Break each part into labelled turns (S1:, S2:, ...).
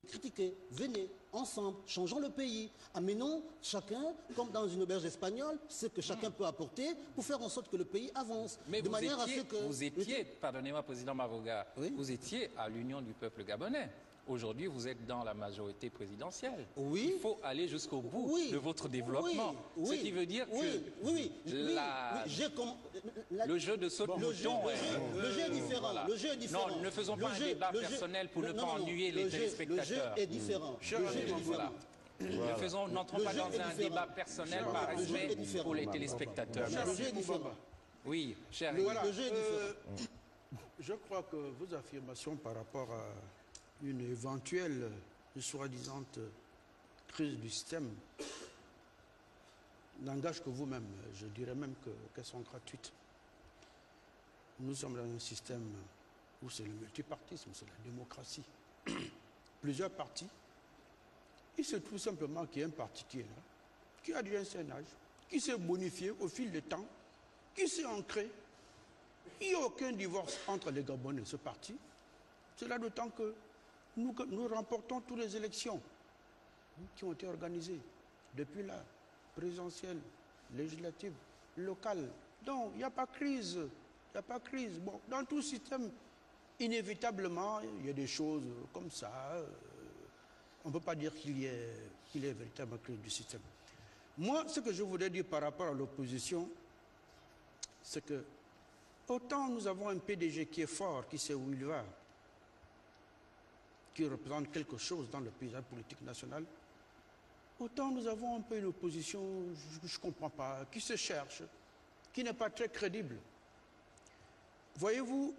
S1: critiquez, venez, ensemble, changeons le pays. Amenons chacun, comme dans une auberge espagnole, ce que chacun peut apporter pour faire en sorte que le pays avance.
S2: Mais
S1: de manière à ce que...
S2: vous étiez, pardonnez-moi, Président Mavoga,
S1: oui?
S2: Vous étiez à l'union du peuple gabonais. Aujourd'hui, vous êtes dans la majorité présidentielle.
S1: Oui.
S2: Il faut aller jusqu'au bout de votre développement.
S1: Oui.
S2: Ce qui veut dire que le jeu de saute
S1: le jeu est différent.
S2: Voilà.
S1: Le jeu est différent.
S2: Non, ne faisons pas un débat personnel pour ne pas ennuyer les téléspectateurs.
S1: Le jeu est différent.
S2: N'entrons pas dans un débat personnel par respect pour les téléspectateurs.
S1: Le jeu est différent.
S2: Oui, cher.
S1: Le jeu est différent.
S3: Je crois que vos affirmations par rapport à une éventuelle, soi-disant crise du système n'engagent que vous-même. Je dirais même qu'elles sont gratuites. Nous sommes dans un système où c'est le multipartisme, c'est la démocratie. Plusieurs partis. Il se trouve simplement qu'il y a un parti qui est là, qui a déjà un certain âge, qui s'est bonifié au fil du temps, qui s'est ancré. Il n'y a aucun divorce entre les Gabonais et ce parti. C'est là d'autant que nous remportons toutes les élections qui ont été organisées depuis la présidentielle, législative, locale. Donc, il n'y a pas crise. Il n'y a pas crise. Bon, dans tout système, inévitablement, il y a des choses comme ça. On ne peut pas dire qu'il y ait véritablement crise du système. Moi, ce que je voudrais dire par rapport à l'opposition, c'est que autant nous avons un PDG qui est fort, qui sait où il va, qui représente quelque chose dans le paysage politique national, autant nous avons un peu une opposition, je ne comprends pas, qui se cherche, qui n'est pas très crédible. Voyez-vous,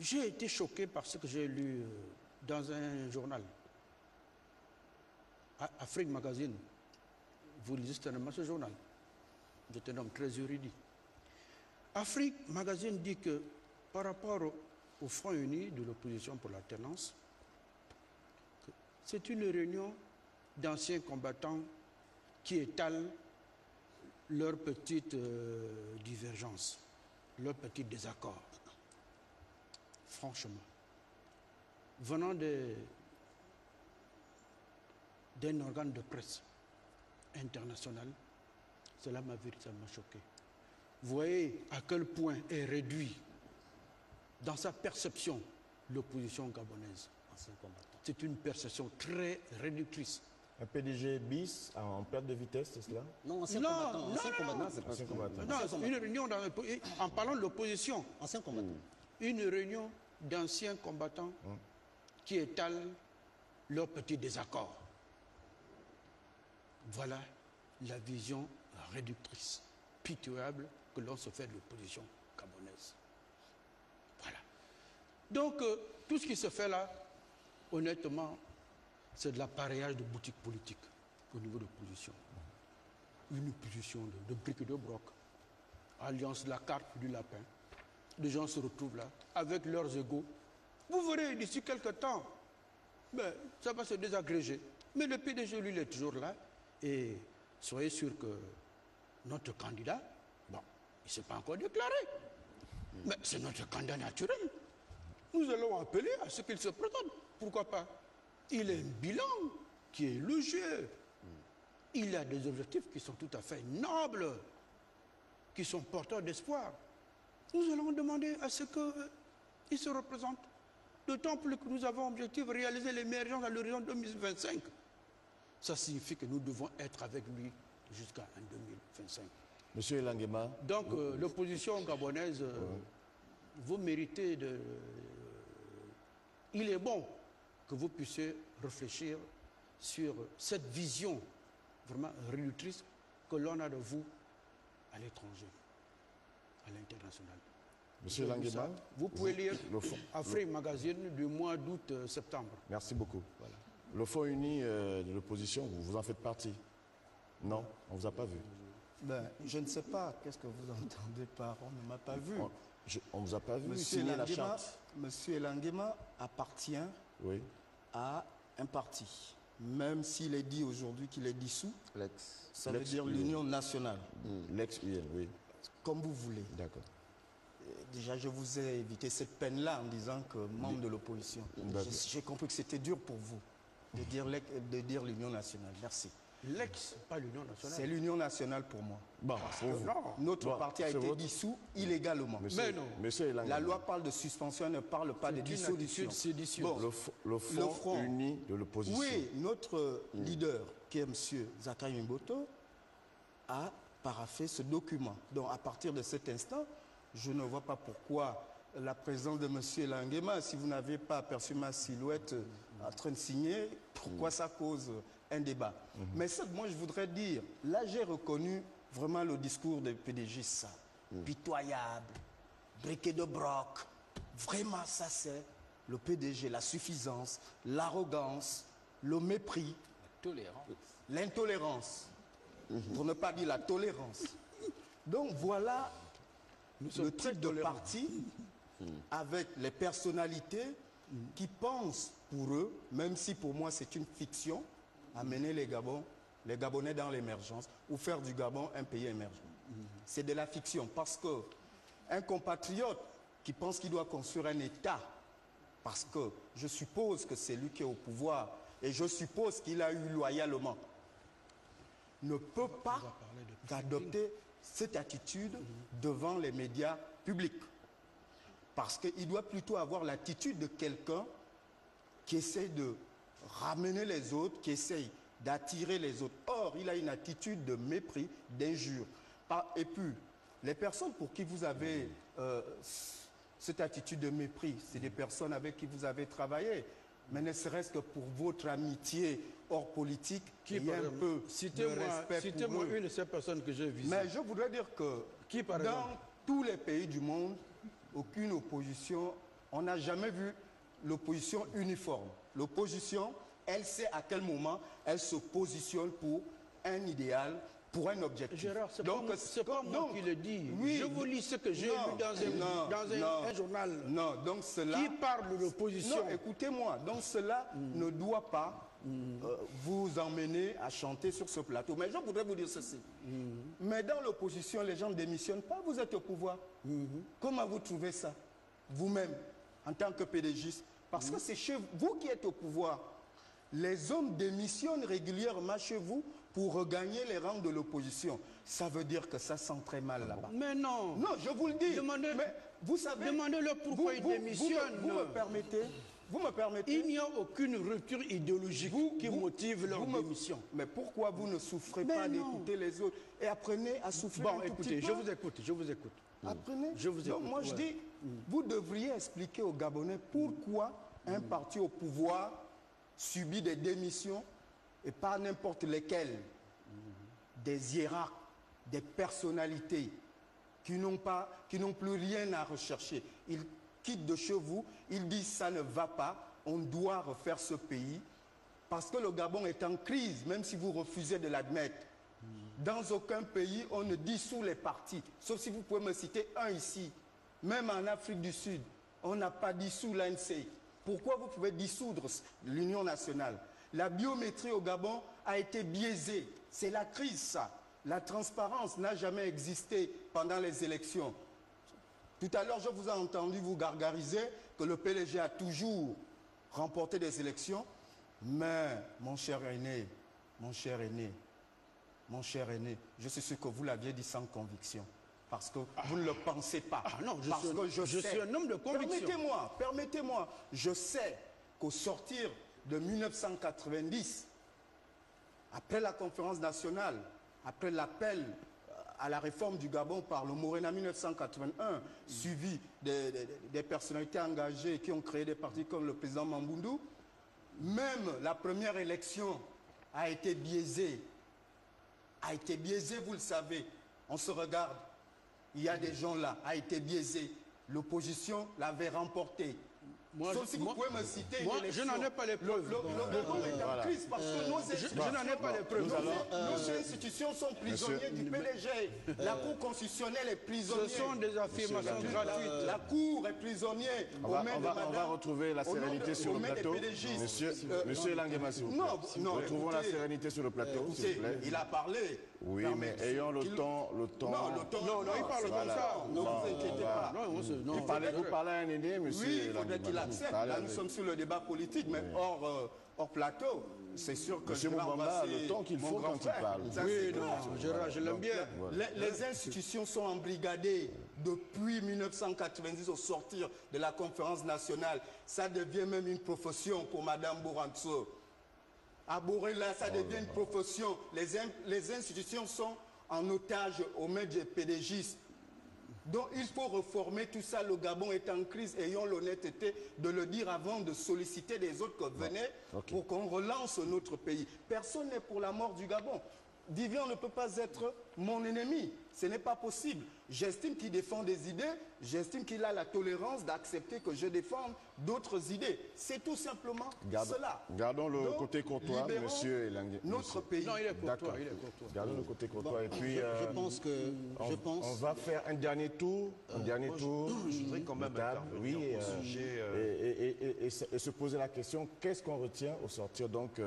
S3: j'ai été choqué par ce que j'ai lu dans un journal, Afrique Magazine. Vous lisez certainement ce journal. Vous êtes un homme très érudit. Afrique Magazine dit que par rapport au Front uni de l'opposition pour l'alternance, c'est une réunion d'anciens combattants qui étalent leurs petites divergences, leurs petits désaccords. Franchement, venant d'un organe de presse international, cela m'a véritablement choqué. Vous voyez à quel point est réduit dans sa perception l'opposition gabonaise. C'est une perception très réductrice.
S4: Un PDG bis en perte de vitesse, c'est cela?
S1: Non, ancien combattant.
S3: Non, une réunion en parlant de l'opposition.
S1: Ancien combattant.
S3: Une réunion d'anciens combattants qui étalent leurs petits désaccords. Voilà la vision réductrice, pitoyable que l'on se fait de l'opposition gabonaise. Voilà. Donc, tout ce qui se fait là, honnêtement, c'est de l'appareillage de boutique politique au niveau de l'opposition. Une opposition de briques et de broc. Alliance de la carte du lapin. Les gens se retrouvent là, avec leurs égaux. Vous verrez, d'ici quelques temps, ça va se désagréger. Mais le PDG, lui, il est toujours là. Et soyez sûr que notre candidat, il ne s'est pas encore déclaré. Mais c'est notre candidat naturel. Nous allons appeler à ce qu'il se présente. Pourquoi pas? Il a un bilan qui est élogieux. Il a des objectifs qui sont tout à fait nobles, qui sont porteurs d'espoir. Nous allons demander à ce qu'il se représente. D'autant plus que nous avons objectif de réaliser l'émergence à l'horizon 2025. Ça signifie que nous devons être avec lui jusqu'à 2025.
S4: Monsieur Elangema.
S3: Donc l'opposition gabonaise, vous méritez de... Il est bon que vous puissiez réfléchir sur cette vision vraiment réductrice que l'on a de vous à l'étranger, à l'international.
S4: Monsieur Elangema.
S3: Vous pouvez lire Afrique Magazine du mois d'août-septembre.
S4: Merci beaucoup. Voilà. Le Front uni de l'opposition, vous en faites partie? Non, on ne vous a pas vu.
S5: Je ne sais pas, qu'est-ce que vous entendez par on ne m'a pas vu?
S4: On ne vous a pas vu
S5: signer la charte. Monsieur Elangema appartient à un parti. Même s'il est dit aujourd'hui qu'il est dissous, ça veut dire l'Union nationale.
S4: L'ex-UN, oui.
S5: Comme vous voulez.
S4: D'accord.
S5: déjà, je vous ai évité cette peine-là en disant que membre de l'opposition. J'ai compris que c'était dur pour vous de dire l'Union nationale. Merci.
S3: L'ex, pas l'Union nationale.
S5: C'est l'Union nationale pour moi.
S4: Bon,
S5: notre parti a été dissous illégalement.
S4: Mais non.
S5: La loi parle de suspension, elle ne parle pas de dissolution.
S4: Bon, le Front uni de l'opposition.
S5: Oui, notre leader, qui est M. Zakaria Mboto, a paraphé ce document. Donc, à partir de cet instant, je ne vois pas pourquoi la présence de M. Elangema, si vous n'avez pas aperçu ma silhouette en train de signer, pourquoi ça cause un débat. Mais ça, moi, je voudrais dire, là, j'ai reconnu vraiment le discours des PDG, ça. Pitoyable, briquet de broc. Vraiment, ça, c'est le PDG, la suffisance, l'arrogance, le mépris, l'intolérance, pour ne pas dire la tolérance. Donc, voilà le type de parti avec les personnalités qui pensent pour eux, même si pour moi c'est une fiction, amener les Gabonais dans l'émergence ou faire du Gabon un pays émergent. C'est de la fiction parce qu'un compatriote qui pense qu'il doit construire un État, parce que je suppose que c'est lui qui est au pouvoir et je suppose qu'il a eu loyalement, ne peut pas adopter cette attitude devant les médias publics. Parce qu'il doit plutôt avoir l'attitude de quelqu'un qui essaie de ramener les autres, qui essaye d'attirer les autres. Or, il a une attitude de mépris, d'injure. Et puis, les personnes pour qui vous avez cette attitude de mépris, c'est des personnes avec qui vous avez travaillé. Mais ne serait-ce que pour votre amitié hors politique, il y a un peu de respect.
S3: Citez-moi une de ces personnes que j'ai visées.
S5: Mais je voudrais dire que dans tous les pays du monde, aucune opposition, on n'a jamais vu l'opposition uniforme. L'opposition, elle sait à quel moment elle se positionne pour un idéal, pour un objectif.
S3: Gérard, c'est pas moi qui le dis.
S5: Oui,
S3: je vous lis ce que j'ai lu dans un journal
S5: donc cela,
S3: qui parle de l'opposition.
S5: Non, écoutez-moi. Donc cela ne doit pas vous emmener à chanter sur ce plateau. Mais je voudrais vous dire ceci. Mais dans l'opposition, les gens ne démissionnent pas. Vous êtes au pouvoir. Comment vous trouvez ça, vous-même, en tant que PDGiste? Parce que c'est chez vous qui êtes au pouvoir. Les hommes démissionnent régulièrement chez vous pour regagner les rangs de l'opposition. Ça veut dire que ça sent très mal là-bas.
S3: Mais non.
S5: Non, je vous le dis. Mais vous savez,
S3: demandez-le pourquoi il démissionne.
S5: Vous me permettez.
S3: Il n'y a aucune rupture idéologique qui motive leur démission.
S5: Mais pourquoi vous ne souffrez pas d'écouter les autres et apprenez à souffler un tout petit peu?
S3: Je vous écoute.
S5: Apprenez.
S3: Je vous écoute.
S5: Donc moi je dis, vous devriez expliquer aux Gabonais pourquoi un parti au pouvoir subit des démissions et pas n'importe lesquelles. Des hiérarques, des personnalités qui n'ont plus rien à rechercher. Ils quittent de chez vous, ils disent ça ne va pas, on doit refaire ce pays parce que le Gabon est en crise, même si vous refusez de l'admettre. Dans aucun pays, on ne dissout les partis, sauf si vous pouvez me citer un ici. Même en Afrique du Sud, on n'a pas dissous l'ANC. Pourquoi vous pouvez dissoudre l'Union nationale? La biométrie au Gabon a été biaisée. C'est la crise, ça. La transparence n'a jamais existé pendant les élections. Tout à l'heure, je vous ai entendu vous gargariser que le PLG a toujours remporté des élections. Mais, mon cher aîné, je suis sûr que vous l'aviez dit sans conviction. Parce que vous ne le pensez pas.
S3: Non, je suis un homme de conviction.
S5: Permettez-moi. Je sais qu'au sortir de 1990, après la conférence nationale, après l'appel à la réforme du Gabon par le Morena 1981, suivi des personnalités engagées qui ont créé des partis comme le président Mamboundou, même la première élection a été biaisée. Vous le savez. On se regarde. Il y a des gens là, a été biaisé. L'opposition l'avait remporté. Sauf si vous pouvez me citer une élection.
S3: Je n'en ai pas les preuves.
S5: Le Gabon est en crise parce que nos institutions,
S3: je n'en ai pas les preuves.
S5: Nos institutions sont prisonniers du PDG. La Cour constitutionnelle est prisonnière.
S3: Ce sont des affirmations gratuites.
S5: La Cour est prisonnière.
S4: On va retrouver la sérénité sur le plateau. Monsieur Elangema, s'il vous plaît. Retrouvons la sérénité sur le plateau, s'il vous plaît.
S5: Il a parlé.
S4: Oui, mais
S5: permettre
S4: ayons le
S5: qu'il-
S4: temps.
S5: Non, le temps.
S3: Non, il parle
S5: c'est
S3: comme
S5: comme
S3: ça.
S5: Ne vous inquiétez pas.
S3: Non,
S4: Vous parlez à un aîné, monsieur.
S5: Oui, il faudrait qu'il
S4: Langui-Mali.
S5: accepte.
S4: Parlez
S5: Là,
S4: avec-
S5: nous sommes sur le débat politique, mais hors plateau. C'est sûr que
S4: Monsieur
S5: je vais
S4: Moubamba,
S5: embrasser
S4: le temps qu'il
S5: mon
S4: faut
S5: grand
S4: quand il
S5: frère.
S4: parle.
S5: Ça,
S3: Oui,
S5: c'est
S3: non,
S5: clair.
S3: Gérard, je l'aime bien.
S5: Les institutions sont embrigadées depuis 1990 au sortir de la conférence nationale. Ça devient même une profession pour Madame Bouranso. À Boré-là, ça devient une profession. Les institutions sont en otage aux mains des PDGistes. Donc il faut reformer tout ça. Le Gabon est en crise. Ayons l'honnêteté de le dire avant de solliciter les autres que venez pour qu'on relance notre pays. Personne n'est pour la mort du Gabon. Vivian ne peut pas être mon ennemi. Ce n'est pas possible. J'estime qu'il défend des idées. J'estime qu'il a la tolérance d'accepter que je défende d'autres idées. C'est tout simplement cela.
S4: Gardons le
S5: Donc,
S4: côté courtois,
S5: libérons
S4: monsieur Elangui.
S5: notre pays.
S3: Non, il est pour
S4: D'accord.
S3: toi, il est pour toi.
S4: Gardons le côté courtois.
S1: Bon,
S4: Et puis,
S1: je pense que...
S4: on va faire un dernier tour. Un dernier tour.
S6: Je voudrais quand même
S4: de table,
S6: intervenir
S4: oui,
S6: au sujet...
S4: et se poser la question, qu'est-ce qu'on retient au sortir donc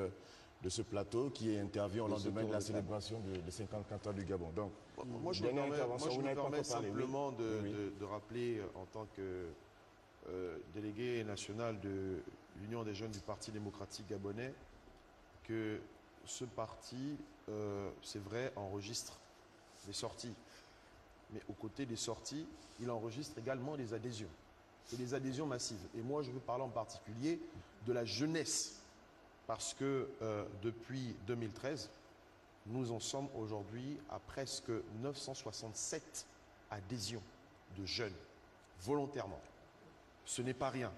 S4: de ce plateau qui intervient au lendemain de la célébration des 54 ans du Gabon. Donc,
S6: Moi, je me
S4: dernière
S6: permets,
S4: intervention,
S6: moi, je
S4: vous
S6: me
S4: n'avez pas
S6: permets
S4: encore parlé, oui.
S6: simplement
S4: Oui.
S6: de rappeler, en tant que délégué national de l'Union des jeunes du Parti démocratique gabonais, que ce parti, c'est vrai, enregistre des sorties. Mais aux côtés des sorties, il enregistre également des adhésions. Et des adhésions massives. Et moi, je veux parler en particulier de la jeunesse. Parce que depuis 2013, nous en sommes aujourd'hui à presque 967 adhésions de jeunes, volontairement. Ce n'est pas rien.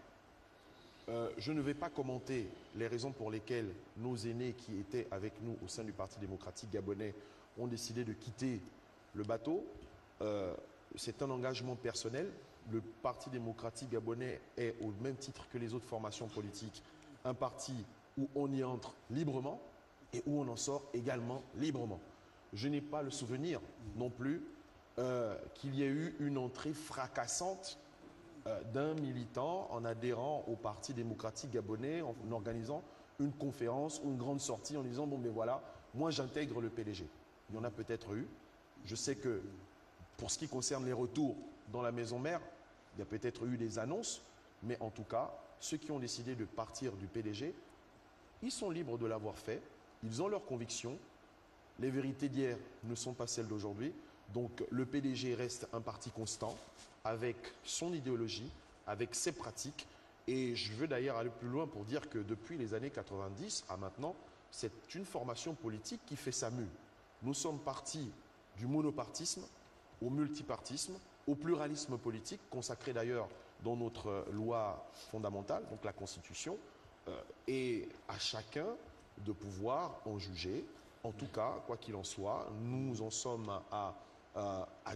S6: Je ne vais pas commenter les raisons pour lesquelles nos aînés qui étaient avec nous au sein du Parti démocratique gabonais ont décidé de quitter le bateau. C'est un engagement personnel. Le Parti démocratique gabonais est, au même titre que les autres formations politiques, un parti où on y entre librement et où on en sort également librement. Je n'ai pas le souvenir non plus qu'il y ait eu une entrée fracassante d'un militant en adhérant au Parti démocratique gabonais, en organisant une conférence ou une grande sortie en disant « bon ben voilà, moi j'intègre le PDG ». Il y en a peut-être eu. Je sais que pour ce qui concerne les retours dans la maison mère, il y a peut-être eu des annonces, mais en tout cas, ceux qui ont décidé de partir du PDG, ils sont libres de l'avoir fait, ils ont leurs convictions, les vérités d'hier ne sont pas celles d'aujourd'hui, donc le PDG reste un parti constant, avec son idéologie, avec ses pratiques, et je veux d'ailleurs aller plus loin pour dire que depuis les années 90 à maintenant, c'est une formation politique qui fait sa mue. Nous sommes partis du monopartisme au multipartisme, au pluralisme politique, consacré d'ailleurs dans notre loi fondamentale, donc la Constitution, et à chacun de pouvoir en juger. En tout cas, quoi qu'il en soit, nous en sommes à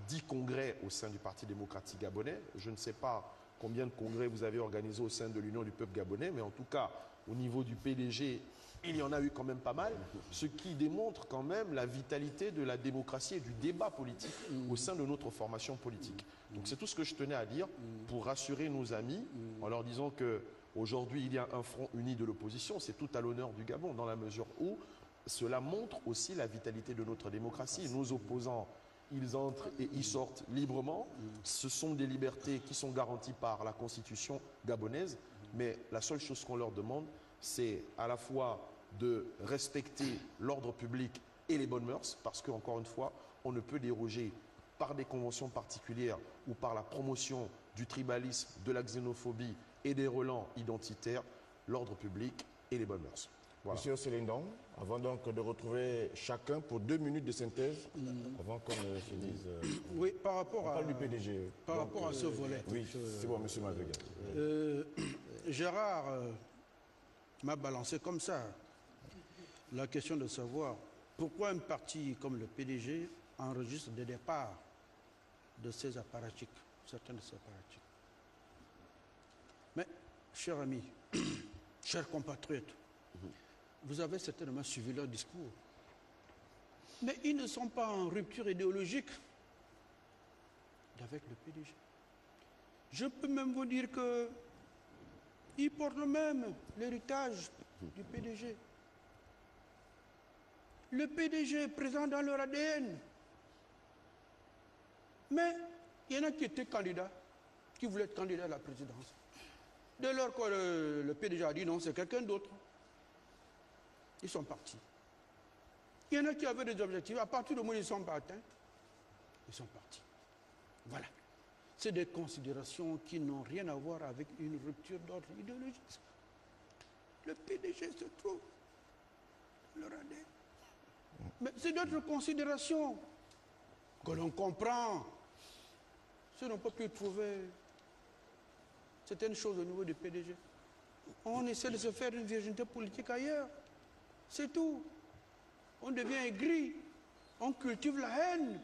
S6: 10 congrès au sein du Parti démocratique gabonais. Je ne sais pas combien de congrès vous avez organisés au sein de l'Union du peuple gabonais, mais en tout cas, au niveau du PDG, il y en a eu quand même pas mal, ce qui démontre quand même la vitalité de la démocratie et du débat politique au sein de notre formation politique. Donc c'est tout ce que je tenais à dire pour rassurer nos amis en leur disant que aujourd'hui il y a un front uni de l'opposition, c'est tout à l'honneur du Gabon dans la mesure où cela montre aussi la vitalité de notre démocratie. Nos opposants, ils entrent et ils sortent librement. Ce sont des libertés qui sont garanties par la Constitution gabonaise, mais la seule chose qu'on leur demande, c'est à la fois de respecter l'ordre public et les bonnes mœurs, parce qu'encore une fois, on ne peut déroger par des conventions particulières ou par la promotion du tribalisme, de la xénophobie et des relents identitaires, l'ordre public et les bonnes mœurs. Voilà.
S4: Monsieur Célindon, avant donc de retrouver chacun pour 2 minutes de synthèse, avant qu'on ne se dise...
S3: Oui, par rapport
S4: on
S3: à...
S4: parle du PDG.
S3: Par rapport à ce volet.
S4: Oui, c'est bon, monsieur Mavega.
S3: Gérard m'a balancé comme ça la question de savoir pourquoi un parti comme le PDG enregistre des départs de ses apparatchiks, certains de ses apparatchiks. Mais, chers amis, chers compatriotes, vous avez certainement suivi leur discours. Mais ils ne sont pas en rupture idéologique avec le PDG. Je peux même vous dire qu'ils portent le même l'héritage du PDG. Le PDG est présent dans leur ADN. Mais il y en a qui étaient candidats, qui voulaient être candidats à la présidence. Dès lors que le PDG a dit non, c'est quelqu'un d'autre, ils sont partis. Il y en a qui avaient des objectifs. À partir du moment où ils ne sont pas atteints, ils sont partis. Voilà. C'est des considérations qui n'ont rien à voir avec une rupture d'ordre idéologique. Le PDG se trouve dans leur ADN. Mais c'est d'autres considérations que l'on comprend. Si on n'a pas pu trouver certaines choses au niveau du PDG, on essaie de se faire une virginité politique ailleurs. C'est tout. On devient aigri. On cultive la haine.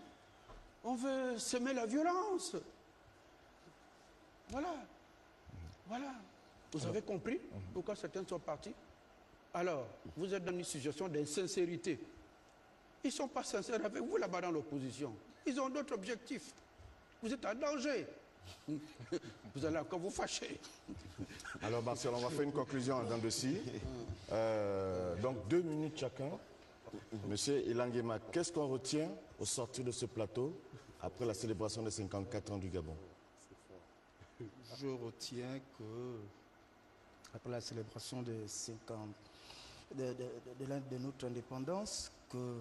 S3: On veut semer la violence. Voilà. Voilà. Vous avez compris pourquoi certains sont partis? Alors, vous êtes dans une situation d'insincérité. Ils ne sont pas sincères avec vous là-bas dans l'opposition. Ils ont d'autres objectifs. Vous êtes en danger. Vous allez encore vous fâcher.
S4: Alors, Marcel, on va faire une conclusion dans le dossier. Donc, 2 minutes chacun. Monsieur Ilanguema, qu'est-ce qu'on retient au sortir de ce plateau après la célébration des 54 ans du Gabon?
S5: Je retiens que, après la célébration des 50 de notre indépendance, que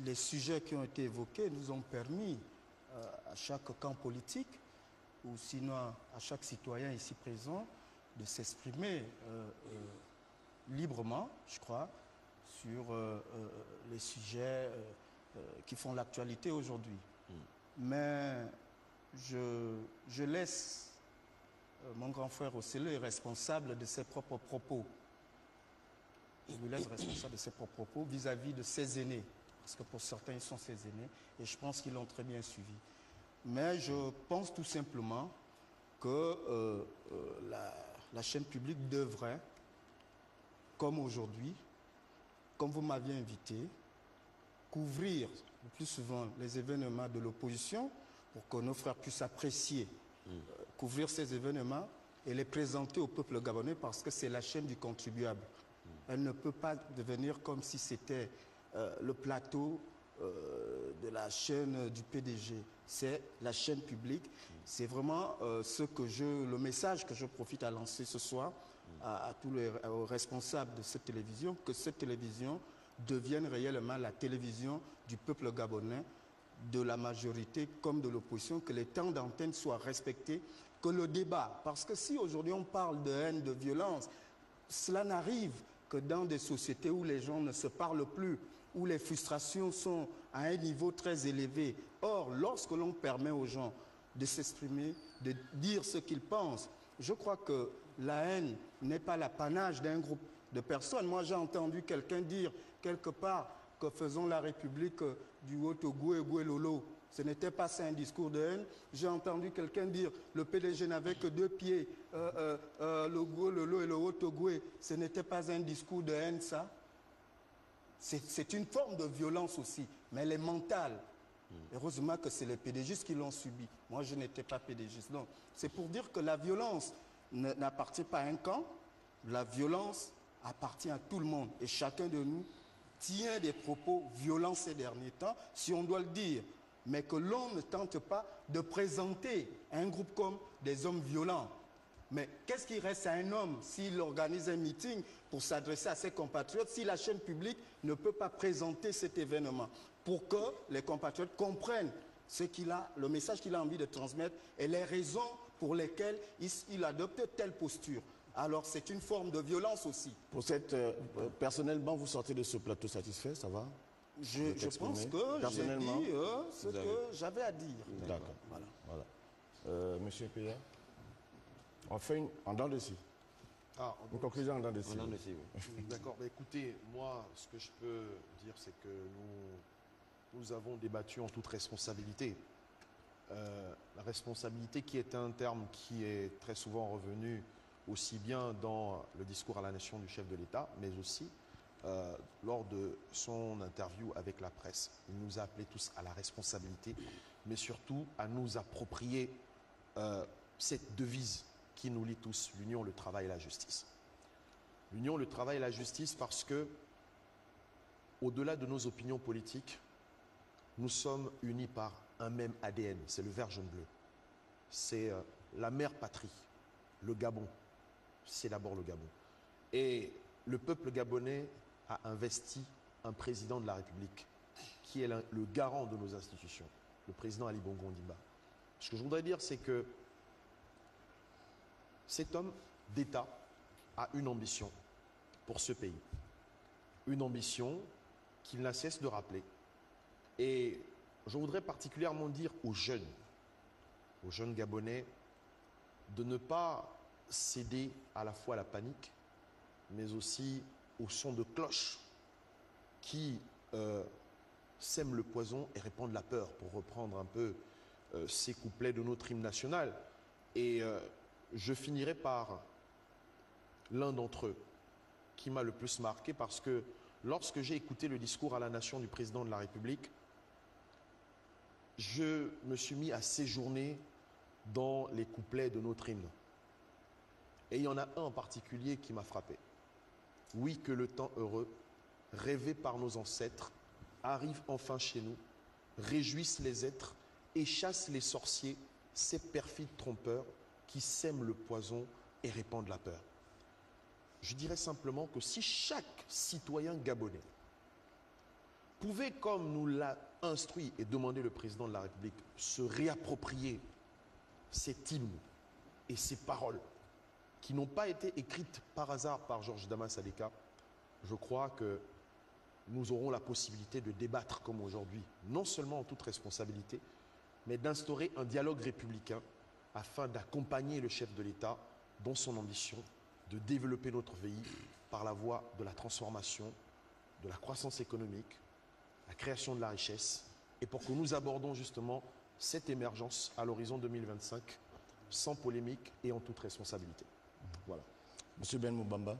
S5: les sujets qui ont été évoqués nous ont permis à chaque camp politique, ou sinon à chaque citoyen ici présent, de s'exprimer librement, je crois, sur les sujets qui font l'actualité aujourd'hui. Mais je laisse mon grand frère Ocellé responsable de ses propres propos. Je lui laisse responsable de ses propres propos vis-à-vis de ses aînés. Parce que pour certains, ils sont ses aînés. Et je pense qu'ils l'ont très bien suivi. Mais je pense tout simplement que la chaîne publique devrait, comme aujourd'hui, comme vous m'aviez invité, couvrir le plus souvent les événements de l'opposition pour que nos frères puissent apprécier, couvrir ces événements et les présenter au peuple gabonais parce que c'est la chaîne du contribuable. Elle ne peut pas devenir comme si c'était le plateau de la chaîne du PDG. C'est la chaîne publique. C'est vraiment le message que je profite à lancer ce soir à tous les responsables de cette télévision, que cette télévision devienne réellement la télévision du peuple gabonais, de la majorité comme de l'opposition, que les temps d'antenne soient respectés, que le débat, parce que si aujourd'hui on parle de haine, de violence, cela n'arrive que dans des sociétés où les gens ne se parlent plus, où les frustrations sont à un niveau très élevé. Or, lorsque l'on permet aux gens de s'exprimer, de dire ce qu'ils pensent, je crois que la haine n'est pas l'apanage d'un groupe de personnes. Moi, j'ai entendu quelqu'un dire quelque part que faisons la République du Haut-Togo et Gouelolo. Ce n'était pas ça un discours de haine. J'ai entendu quelqu'un dire le PDG n'avait que 2 pieds, le Gouelolo et le Haut-Togo. Ce n'était pas un discours de haine, ça. C'est une forme de violence aussi, mais elle est mentale. Heureusement que c'est les PDGistes qui l'ont subi. Moi, je n'étais pas PDGiste. Donc, c'est pour dire que la violence n'appartient pas à un camp. La violence appartient à tout le monde. Et chacun de nous tient des propos violents ces derniers temps, si on doit le dire. Mais que l'on ne tente pas de présenter un groupe comme des hommes violents. Mais qu'est-ce qui reste à un homme s'il organise un meeting pour s'adresser à ses compatriotes, si la chaîne publique ne peut pas présenter cet événement pour que les compatriotes comprennent le message qu'il a envie de transmettre et les raisons pour lesquelles il adopte telle posture. Alors c'est une forme de violence aussi.
S4: Personnellement, vous sortez de ce plateau satisfait, ça va?
S5: Je pense que j'ai dit ce que j'avais à dire.
S4: D'accord. Voilà. Monsieur Péa, on fait en dents de scie. Une conclusion en dents de scie.
S6: D'accord. Écoutez, moi, ce que je peux dire, c'est que nous avons débattu en toute responsabilité. La responsabilité qui est un terme qui est très souvent revenu aussi bien dans le discours à la nation du chef de l'État, mais aussi lors de son interview avec la presse. Il nous a appelés tous à la responsabilité, mais surtout à nous approprier cette devise qui nous lie tous, l'union, le travail et la justice. L'union, le travail et la justice parce que au-delà de nos opinions politiques, nous sommes unis par un même ADN, c'est le vert jaune bleu. C'est la mère patrie, le Gabon. C'est d'abord le Gabon. Et le peuple gabonais a investi un président de la République qui est le garant de nos institutions, le président Ali Bongo Ondimba. Ce que je voudrais dire, c'est que cet homme d'État a une ambition pour ce pays. Une ambition qu'il n'a cesse de rappeler. Et je voudrais particulièrement dire aux jeunes Gabonais, de ne pas céder à la fois à la panique, mais aussi au son de cloche qui sème le poison et répandent la peur, pour reprendre un peu ces couplets de notre hymne national. Et je finirai par l'un d'entre eux qui m'a le plus marqué, parce que lorsque j'ai écouté le discours à la nation du président de la République, je me suis mis à séjourner dans les couplets de notre hymne. Et il y en a un en particulier qui m'a frappé. Oui, que le temps heureux, rêvé par nos ancêtres, arrive enfin chez nous, réjouissent les êtres et chassent les sorciers, ces perfides trompeurs qui sèment le poison et répandent la peur. Je dirais simplement que si chaque citoyen gabonais pouvait, comme nous l'a instruit et demandé le président de la République, se réapproprier cet hymne et ces paroles qui n'ont pas été écrites par hasard par Georges Damas Adeka, je crois que nous aurons la possibilité de débattre comme aujourd'hui, non seulement en toute responsabilité, mais d'instaurer un dialogue républicain afin d'accompagner le chef de l'État dans son ambition de développer notre pays par la voie de la transformation, de la croissance économique, la création de la richesse, et pour que nous abordons justement cette émergence à l'horizon 2025 sans polémique et en toute responsabilité. Voilà.
S4: Monsieur Ben Moubamba.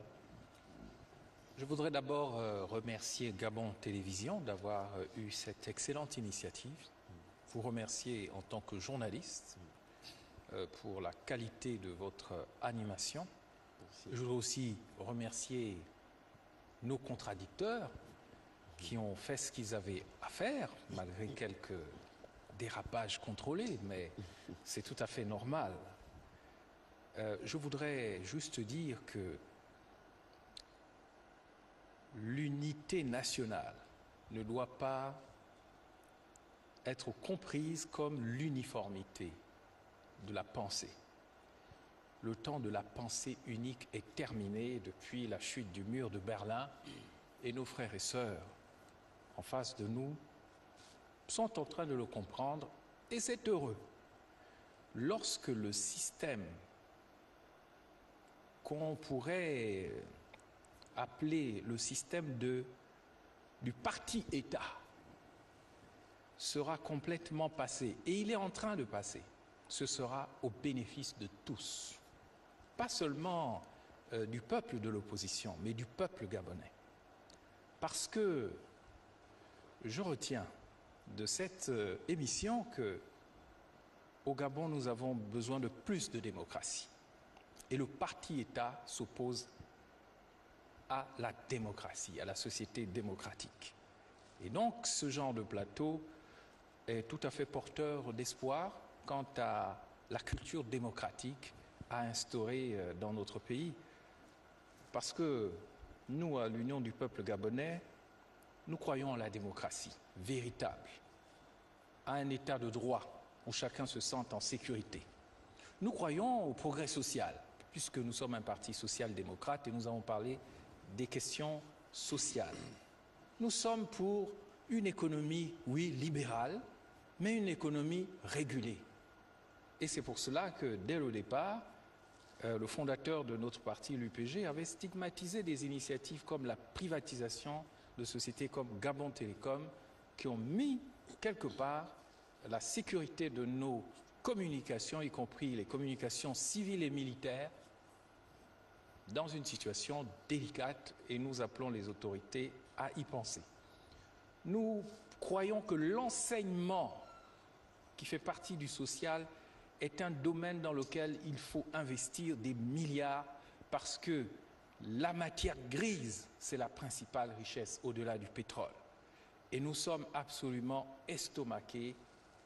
S2: Je voudrais d'abord remercier Gabon Télévision d'avoir eu cette excellente initiative. Vous remercier en tant que journaliste pour la qualité de votre animation. Je voudrais aussi remercier nos contradicteurs qui ont fait ce qu'ils avaient à faire, malgré quelques dérapages contrôlés, mais c'est tout à fait normal. Je voudrais juste dire que l'unité nationale ne doit pas être comprise comme l'uniformité de la pensée. Le temps de la pensée unique est terminé depuis la chute du mur de Berlin, et nos frères et sœurs en face de nous sont en train de le comprendre, et c'est heureux. Lorsque le système qu'on pourrait appeler le système du parti-État sera complètement passé, et il est en train de passer, ce sera au bénéfice de tous, pas seulement du peuple de l'opposition, mais du peuple gabonais. Parce que je retiens de cette émission que au Gabon, nous avons besoin de plus de démocratie. Et le parti-État s'oppose à la démocratie, à la société démocratique. Et donc, ce genre de plateau est tout à fait porteur d'espoir quant à la culture démocratique à instaurer dans notre pays. Parce que nous, à l'Union du peuple gabonais, nous croyons en la démocratie véritable, à un état de droit où chacun se sente en sécurité. Nous croyons au progrès social, puisque nous sommes un parti social-démocrate et nous avons parlé des questions sociales. Nous sommes pour une économie, oui, libérale, mais une économie régulée. Et c'est pour cela que, dès le départ, le fondateur de notre parti, l'UPG, avait stigmatisé des initiatives comme la privatisation de sociétés comme Gabon Télécom, qui ont mis quelque part la sécurité de nos communications, y compris les communications civiles et militaires, dans une situation délicate, et nous appelons les autorités à y penser. Nous croyons que l'enseignement, qui fait partie du social, est un domaine dans lequel il faut investir des milliards, parce que La matière grise, c'est la principale richesse au-delà du pétrole. Et nous sommes absolument estomaqués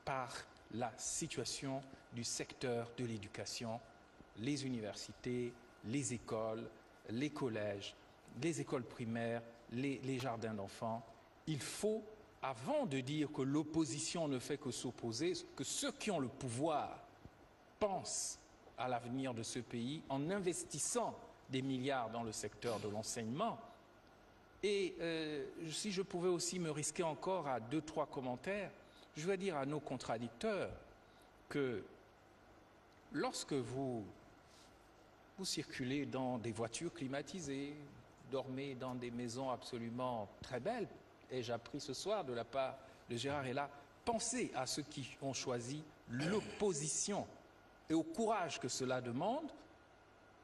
S2: par la situation du secteur de l'éducation, les universités, les écoles, les collèges, les écoles primaires, les jardins d'enfants. Il faut, avant de dire que l'opposition ne fait que s'opposer, que ceux qui ont le pouvoir pensent à l'avenir de ce pays en investissant des milliards dans le secteur de l'enseignement. Et si je pouvais aussi me risquer encore à 2-3 commentaires, je vais dire à nos contradicteurs que lorsque vous circulez dans des voitures climatisées, dormez dans des maisons absolument très belles, ai-je appris ce soir de la part de Gérard Ella, pensez à ceux qui ont choisi l'opposition et au courage que cela demande.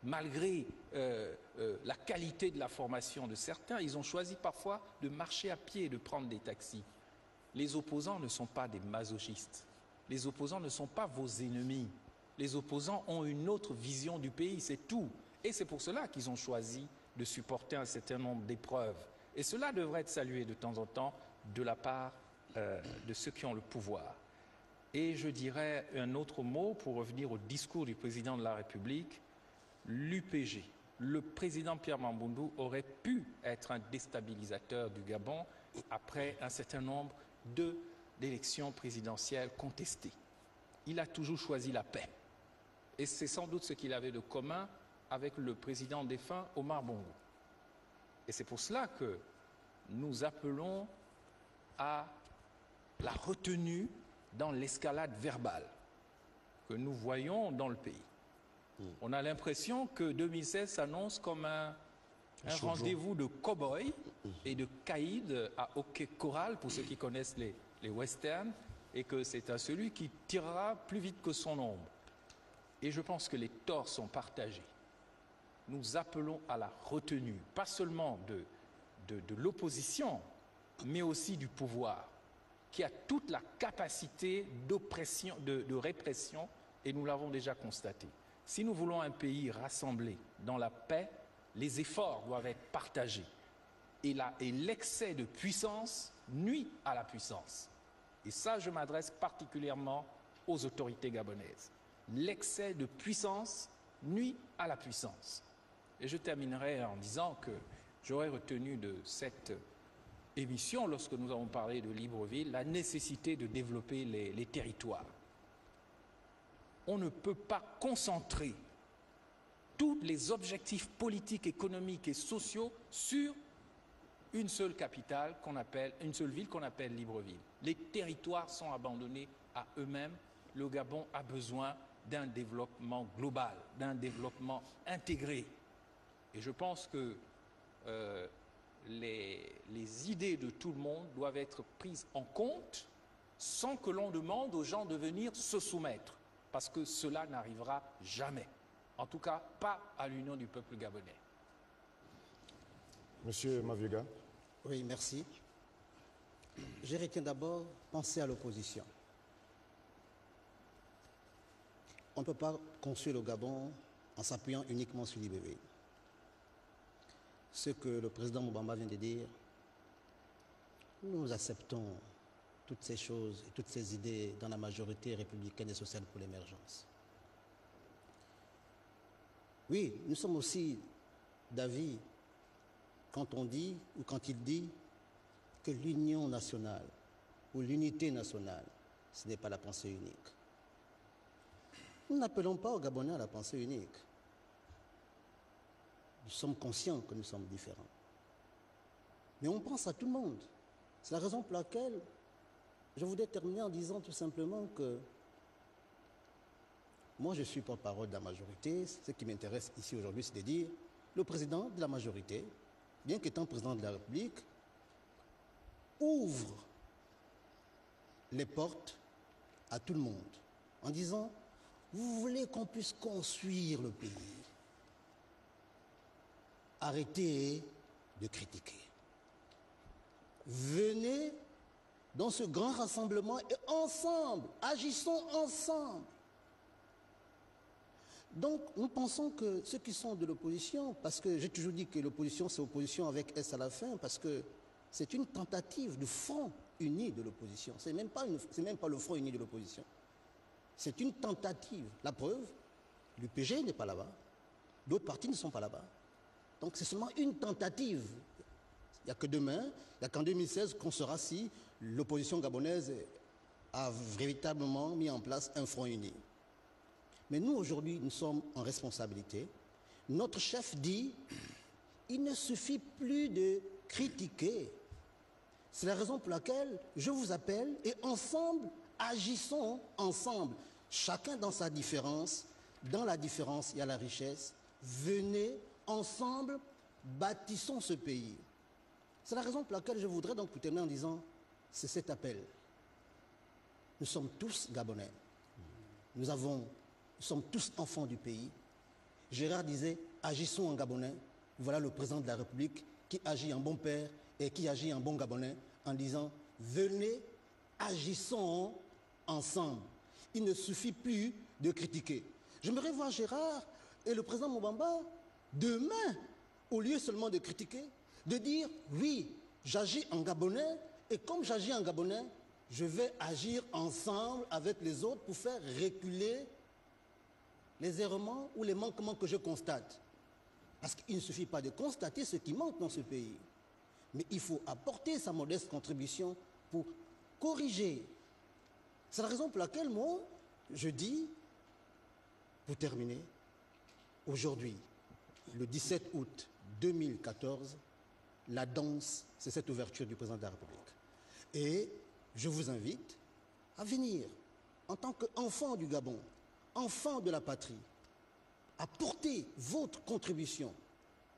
S2: Malgré la qualité de la formation de certains, ils ont choisi parfois de marcher à pied et de prendre des taxis. Les opposants ne sont pas des masochistes. Les opposants ne sont pas vos ennemis. Les opposants ont une autre vision du pays, c'est tout. Et c'est pour cela qu'ils ont choisi de supporter un certain nombre d'épreuves. Et cela devrait être salué de temps en temps de la part de ceux qui ont le pouvoir. Et je dirais un autre mot pour revenir au discours du président de la République. L'UPG, le président Pierre Mamboundou aurait pu être un déstabilisateur du Gabon après un certain nombre d'élections présidentielles contestées. Il a toujours choisi la paix. Et c'est sans doute ce qu'il avait de commun avec le président défunt Omar Bongo. Et c'est pour cela que nous appelons à la retenue dans l'escalade verbale que nous voyons dans le pays. On a l'impression que 2016 s'annonce comme un rendez-vous de cow-boys et de caïds à hockey choral, pour ceux qui connaissent les westerns, et que c'est à celui qui tirera plus vite que son ombre. Et je pense que les torts sont partagés. Nous appelons à la retenue, pas seulement de l'opposition, mais aussi du pouvoir, qui a toute la capacité d'oppression, de répression, et nous l'avons déjà constaté. Si nous voulons un pays rassemblé dans la paix, les efforts doivent être partagés. Et l'excès de puissance nuit à la puissance. Et ça, je m'adresse particulièrement aux autorités gabonaises. L'excès de puissance nuit à la puissance. Et je terminerai en disant que j'aurais retenu de cette émission, lorsque nous avons parlé de Libreville, la nécessité de développer les territoires. On ne peut pas concentrer tous les objectifs politiques, économiques et sociaux sur une seule capitale une seule ville qu'on appelle Libreville. Les territoires sont abandonnés à eux-mêmes. Le Gabon a besoin d'un développement global, d'un développement intégré. Et je pense que les idées de tout le monde doivent être prises en compte sans que l'on demande aux gens de venir se soumettre. Parce que cela n'arrivera jamais. En tout cas, pas à l'union du peuple gabonais.
S4: Monsieur Maviega.
S1: Oui, merci. Je retiens d'abord penser à l'opposition. On ne peut pas construire le Gabon en s'appuyant uniquement sur l'IBV. Ce que le président Moubamba vient de dire, nous acceptons toutes ces choses et toutes ces idées dans la majorité républicaine et sociale pour l'émergence. Oui, nous sommes aussi d'avis quand on dit ou quand il dit que l'union nationale ou l'unité nationale, ce n'est pas la pensée unique. Nous n'appelons pas aux Gabonais à la pensée unique. Nous sommes conscients que nous sommes différents. Mais on pense à tout le monde. C'est la raison pour laquelle je voudrais terminer en disant tout simplement que moi je suis porte-parole de la majorité. Ce qui m'intéresse ici aujourd'hui, c'est de dire le président de la majorité, bien qu'étant président de la République, ouvre les portes à tout le monde en disant vous voulez qu'on puisse construire le pays. Arrêtez de critiquer. Venez dans ce grand rassemblement et ensemble, agissons ensemble. Donc, nous pensons que ceux qui sont de l'opposition, parce que j'ai toujours dit que l'opposition, c'est opposition avec S à la fin, parce que c'est une tentative du front uni de l'opposition. C'est même pas le front uni de l'opposition. C'est une tentative. La preuve, l'UPG n'est pas là-bas. D'autres partis ne sont pas là-bas. Donc, c'est seulement une tentative. Il n'y a que demain, il n'y a qu'en 2016 qu'on saura si l'opposition gabonaise a véritablement mis en place un front uni. Mais nous, aujourd'hui, nous sommes en responsabilité. Notre chef dit, il ne suffit plus de critiquer. C'est la raison pour laquelle je vous appelle et ensemble, agissons ensemble. Chacun dans sa différence. Dans la différence, il y a la richesse. Venez ensemble, bâtissons ce pays. C'est la raison pour laquelle je voudrais donc terminer en disant, c'est cet appel. Nous sommes tous Gabonais. Nous sommes tous enfants du pays. Gérard disait, agissons en Gabonais. Voilà le président de la République qui agit en bon père et qui agit en bon Gabonais en disant, venez, agissons ensemble. Il ne suffit plus de critiquer. J'aimerais voir Gérard et le président Mobamba demain, au lieu seulement de critiquer, de dire, oui, j'agis en Gabonais et comme j'agis en Gabonais, je vais agir ensemble avec les autres pour faire reculer les errements ou les manquements que je constate. Parce qu'il ne suffit pas de constater ce qui manque dans ce pays. Mais il faut apporter sa modeste contribution pour corriger. C'est la raison pour laquelle moi, je dis, pour terminer, aujourd'hui, le 17 août 2014, la danse, c'est cette ouverture du président de la République. Et je vous invite à venir, en tant qu'enfant du Gabon, enfant de la patrie, à porter votre contribution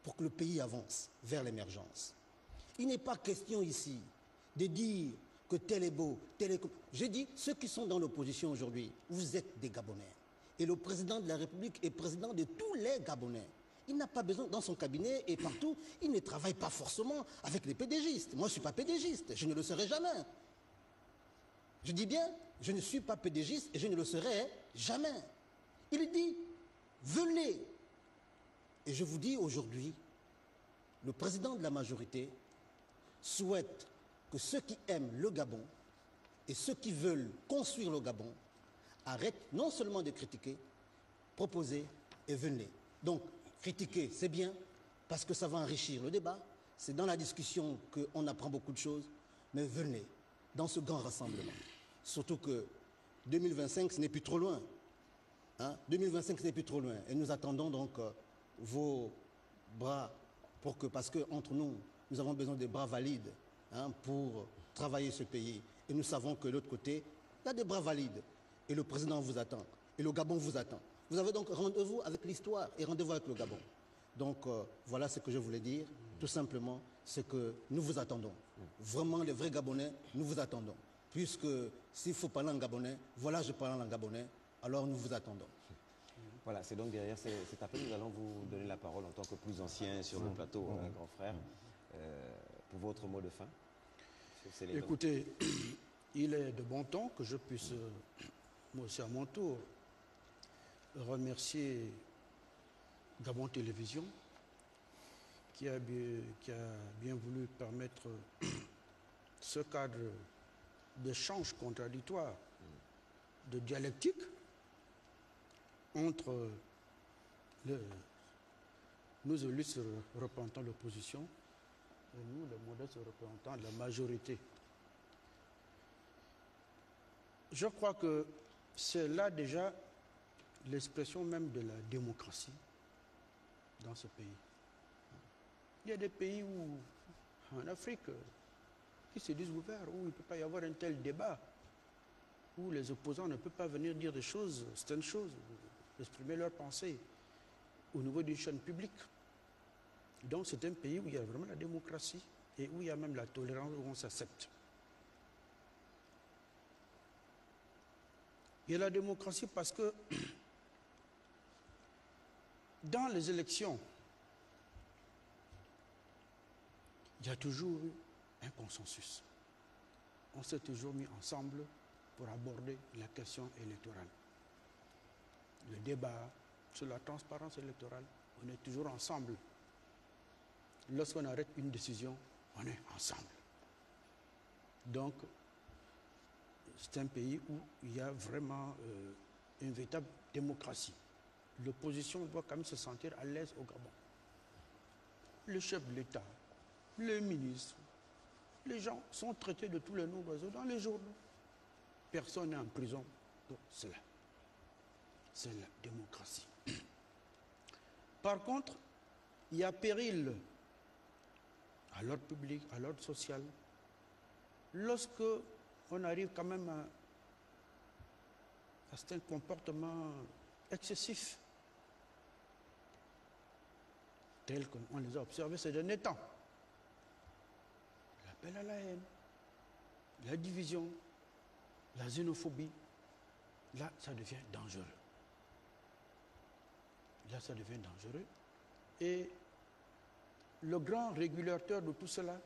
S1: pour que le pays avance vers l'émergence. Il n'est pas question ici de dire que tel est beau, tel est... J'ai dit, ceux qui sont dans l'opposition aujourd'hui, vous êtes des Gabonais. Et le président de la République est président de tous les Gabonais. Il n'a pas besoin, dans son cabinet et partout, il ne travaille pas forcément avec les pédégistes. Moi, je ne suis pas pédégiste, je ne le serai jamais. Je dis bien, je ne suis pas pédégiste et je ne le serai jamais. Il dit, venez. Et je vous dis aujourd'hui, le président de la majorité souhaite que ceux qui aiment le Gabon et ceux qui veulent construire le Gabon arrêtent non seulement de critiquer, proposer et venez. Donc, critiquer, c'est bien, parce que ça va enrichir le débat. C'est dans la discussion qu'on apprend beaucoup de choses. Mais venez, dans ce grand rassemblement. Surtout que 2025, ce n'est plus trop loin. 2025, ce n'est plus trop loin. Et nous attendons donc vos bras, parce qu'entre nous, nous avons besoin de bras valides pour travailler ce pays. Et nous savons que de l'autre côté, il y a des bras valides. Et le président vous attend. Et le Gabon vous attend. Vous avez donc rendez-vous avec l'histoire et rendez-vous avec le Gabon. Donc voilà ce que je voulais dire. Tout simplement, c'est que nous vous attendons. Vraiment, les vrais Gabonais, nous vous attendons. Puisque s'il faut parler en Gabonais, voilà, je parle en Gabonais, alors nous vous attendons.
S7: Voilà, c'est donc derrière cet appel, nous allons vous donner la parole en tant que plus ancien sur le plateau, grand frère, pour votre mot de fin.
S3: Écoutez, il est de bon ton que je puisse, moi aussi à mon tour, remercier Gabon Télévision qui a bien voulu permettre ce cadre d'échange contradictoire, de dialectique entre nous illustres représentants de l'opposition et nous, les modestes représentants de la majorité. Je crois que c'est là déjà l'expression même de la démocratie dans ce pays. Il y a des pays en Afrique, qui se disent ouverts, où il ne peut pas y avoir un tel débat, où les opposants ne peuvent pas venir dire des choses, certaines choses, exprimer leurs pensées au niveau d'une chaîne publique. Donc c'est un pays où il y a vraiment la démocratie et où il y a même la tolérance, où on s'accepte. Il y a la démocratie parce que dans les élections, il y a toujours eu un consensus. On s'est toujours mis ensemble pour aborder la question électorale. Le débat, sur la transparence électorale, on est toujours ensemble. Lorsqu'on arrête une décision, on est ensemble. Donc, c'est un pays où il y a vraiment une véritable démocratie. L'opposition doit quand même se sentir à l'aise au Gabon. Le chef de l'État, le ministre, les gens sont traités de tous les noms d'oiseaux dans les journaux. Personne n'est en prison pour cela. C'est la démocratie. Par contre, il y a péril à l'ordre public, à l'ordre social. Lorsque on arrive quand même à certains comportements excessifs, tels qu'on les a observés ces derniers temps. L'appel à la haine, la division, la xénophobie, là, ça devient dangereux. Là, ça devient dangereux. Et le grand régulateur de tout cela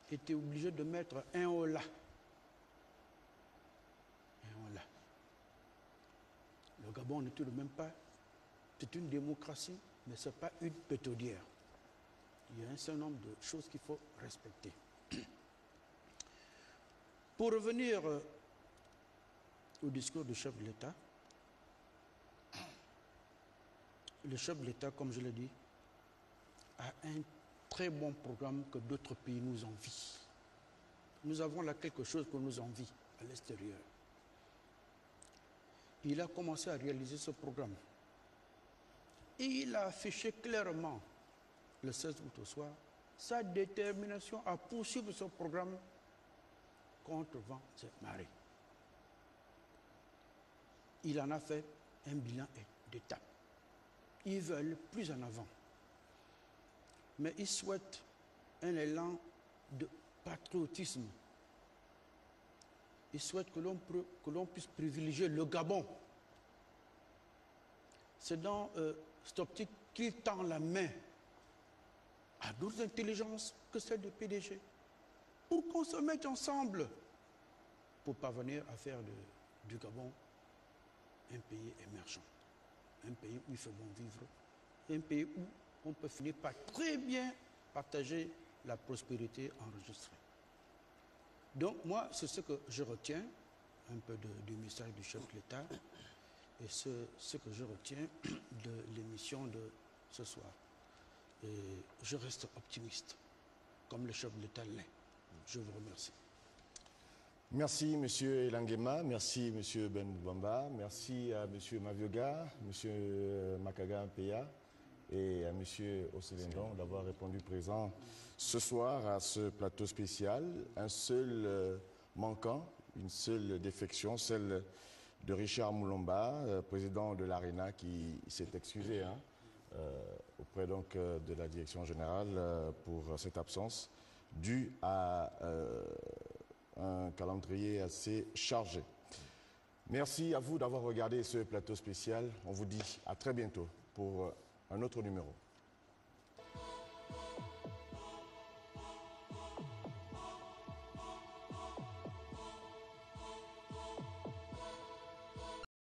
S3: était obligé de mettre un holà. Un holà. Le Gabon ne tout de même pas. C'est une démocratie, mais ce n'est pas une pétaudière. Il y a un certain nombre de choses qu'il faut respecter. Pour revenir au discours du chef de l'État, le chef de l'État, comme je l'ai dit, a un très bon programme que d'autres pays nous envient. Nous avons là quelque chose qu'on nous envie à l'extérieur. Il a commencé à réaliser ce programme. Et il a affiché clairement, le 16 août au soir, sa détermination à poursuivre ce programme contre vents et marées. Il en a fait un bilan d'étape. Ils veulent plus en avant. Mais ils souhaitent un élan de patriotisme. Ils souhaitent que l'on puisse privilégier le Gabon. C'est dans cette optique qu'il tend la main à d'autres intelligences que celle du PDG pour qu'on se mette ensemble pour parvenir à faire du Gabon un pays émergent, un pays où il fait bon vivre, un pays où on peut finir par très bien partager la prospérité enregistrée. Donc moi, c'est ce que je retiens un peu du message du chef de l'État et ce que je retiens de l'émission de ce soir. Et je reste optimiste, comme le chef de l'État l'est. Je vous remercie.
S4: Merci, M. Elangema. Merci, M. Ben Bamba. Merci à M. Mavioga, M. Makaga Mpeya et à M. Oselendon d'avoir répondu présent ce soir à ce plateau spécial. Un seul manquant, une seule défection, celle de Richard Moulomba, président de l'ARENA, qui s'est excusé auprès donc de la direction générale pour cette absence due à un calendrier assez chargé. Merci à vous d'avoir regardé ce plateau spécial. On vous dit à très bientôt pour un autre numéro.